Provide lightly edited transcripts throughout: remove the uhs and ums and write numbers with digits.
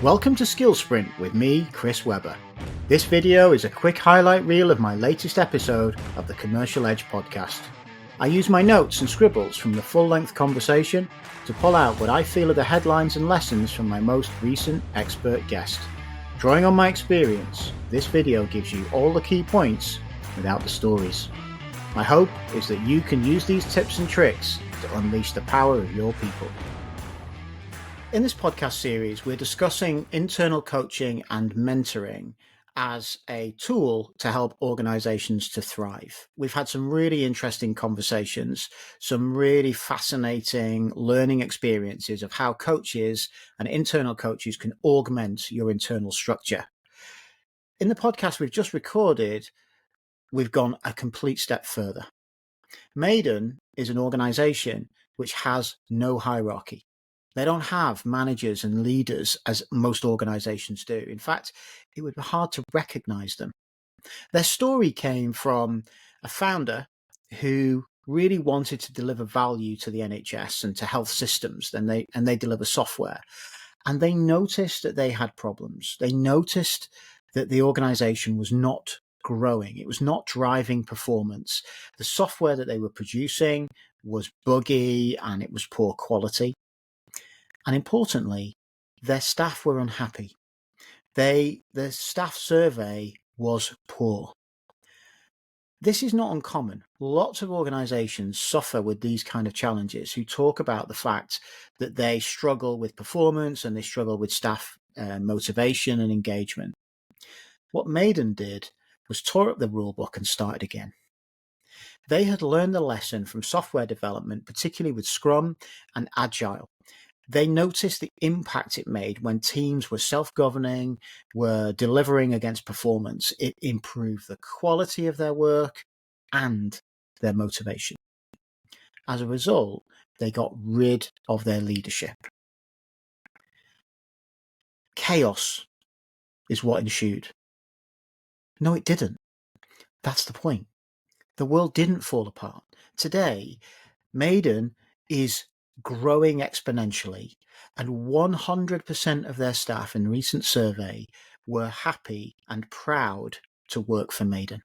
Welcome to Skill Sprint with me, Chris Webber. This video is a quick highlight reel of my latest episode of the Commercial Edge podcast. I use my notes and scribbles from the full-length conversation to pull out what I feel are the headlines and lessons from my most recent expert guest. Drawing on my experience, this video gives you all the key points without the stories. My hope is that you can use these tips and tricks to unleash the power of your people. In this podcast series, we're discussing internal coaching and mentoring as a tool to help organizations to thrive. We've had some really interesting conversations, some really fascinating learning experiences of how coaches and internal coaches can augment your internal structure. In the podcast we've just recorded, we've gone a complete step further. Mayden is an organization which has no hierarchy. They don't have managers and leaders as most organizations do. In fact, it would be hard to recognize them. Their story came from a founder who really wanted to deliver value to the NHS and to health systems, and they deliver software. And they noticed that they had problems. They noticed that the organization was not growing. It was not driving performance. The software that they were producing was buggy and it was poor quality. And importantly, their staff were unhappy. The staff survey was poor. This is not uncommon. Lots of organizations suffer with these kind of challenges who talk about the fact that they struggle with performance and they struggle with staff motivation and engagement. What Mayden did was tore up the rule book and started again. They had learned the lesson from software development, particularly with Scrum and Agile. They noticed the impact it made when teams were self-governing, were delivering against performance. It improved the quality of their work and their motivation. As a result, they got rid of their leadership. Chaos is what ensued. No, it didn't. That's the point. The world didn't fall apart. Today, Mayden is growing exponentially, and 100% of their staff in a recent survey were happy and proud to work for Mayden.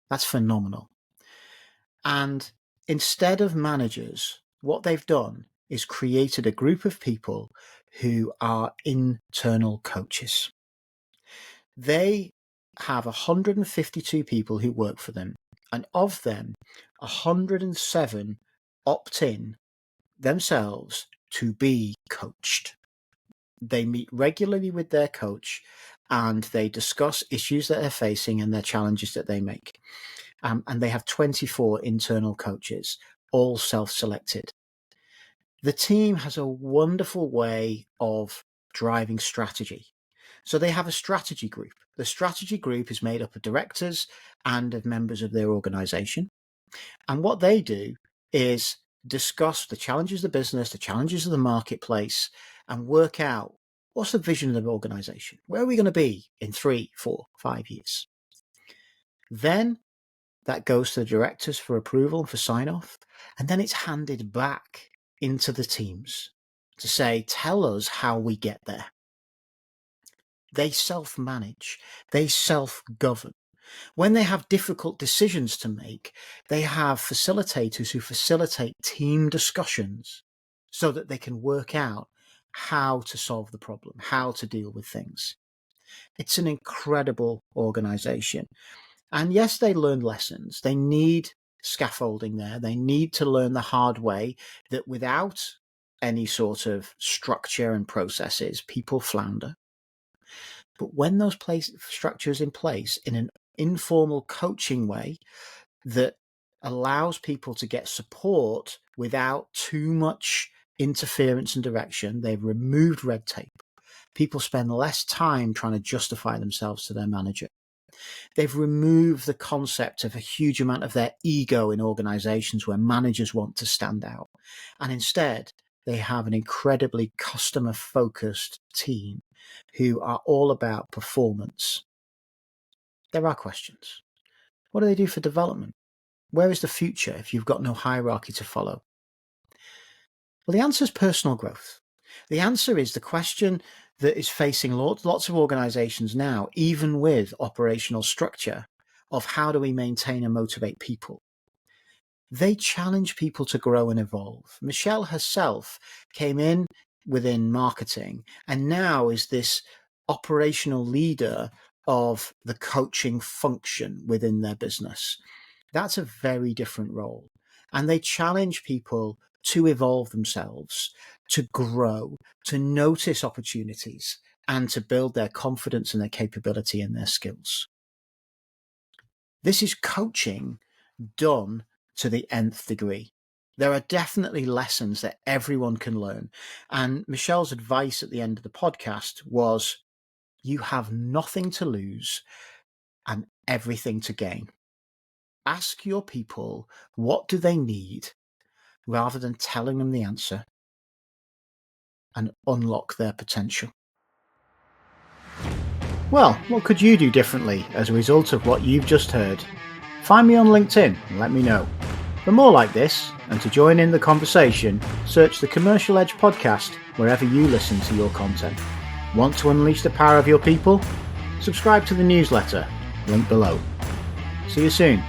That's phenomenal. And instead of managers, what they've done is created a group of people who are internal coaches. They have 152 people who work for them, and of them, 107 opt in themselves to be coached. They meet regularly with their coach and they discuss issues that they're facing and their challenges that they make. And they have 24 internal coaches, all self-selected. The team has a wonderful way of driving strategy. So they have a strategy group. The strategy group is made up of directors and of members of their organization. And what they do is discuss the challenges of the business, the challenges of the marketplace, and work out what's the vision of the organization? Where are we going to be in 3, 4, 5 years? Then that goes to the directors for approval and for sign off. And then it's handed back into the teams to say, tell us how we get there. They self-manage, they self-govern. When they have difficult decisions to make, they have facilitators who facilitate team discussions so that they can work out how to solve the problem, how to deal with things. It's an incredible organization. And yes, they learn lessons. They need scaffolding there. They need to learn the hard way that without any sort of structure and processes, people flounder. But when those structures in place in an informal coaching way that allows people to get support without too much interference and direction, they've removed red tape. People spend less time trying to justify themselves to their manager. They've removed the concept of a huge amount of their ego in organizations where managers want to stand out. And instead, they have an incredibly customer-focused team who are all about performance. There are questions. What do they do for development? Where is the future if you've got no hierarchy to follow? Well, the answer is personal growth. The answer is the question that is facing lots of organizations now, even with operational structure, of how do we maintain and motivate people. They challenge people to grow and evolve. Michele herself came in within marketing and now is this operational leader of the coaching function within their business. That's a very different role. And they challenge people to evolve themselves, to grow, to notice opportunities, and to build their confidence and their capability and their skills. This is coaching done to the nth degree. There are definitely lessons that everyone can learn. And Michele's advice at the end of the podcast was, you have nothing to lose and everything to gain. Ask your people, what do they need, rather than telling them the answer, and unlock their potential. Well, what could you do differently as a result of what you've just heard? Find me on LinkedIn and let me know. For more like this, and to join in the conversation, search the Commercial Edge podcast wherever you listen to your content. Want to unleash the power of your people? Subscribe to the newsletter, link below. See you soon.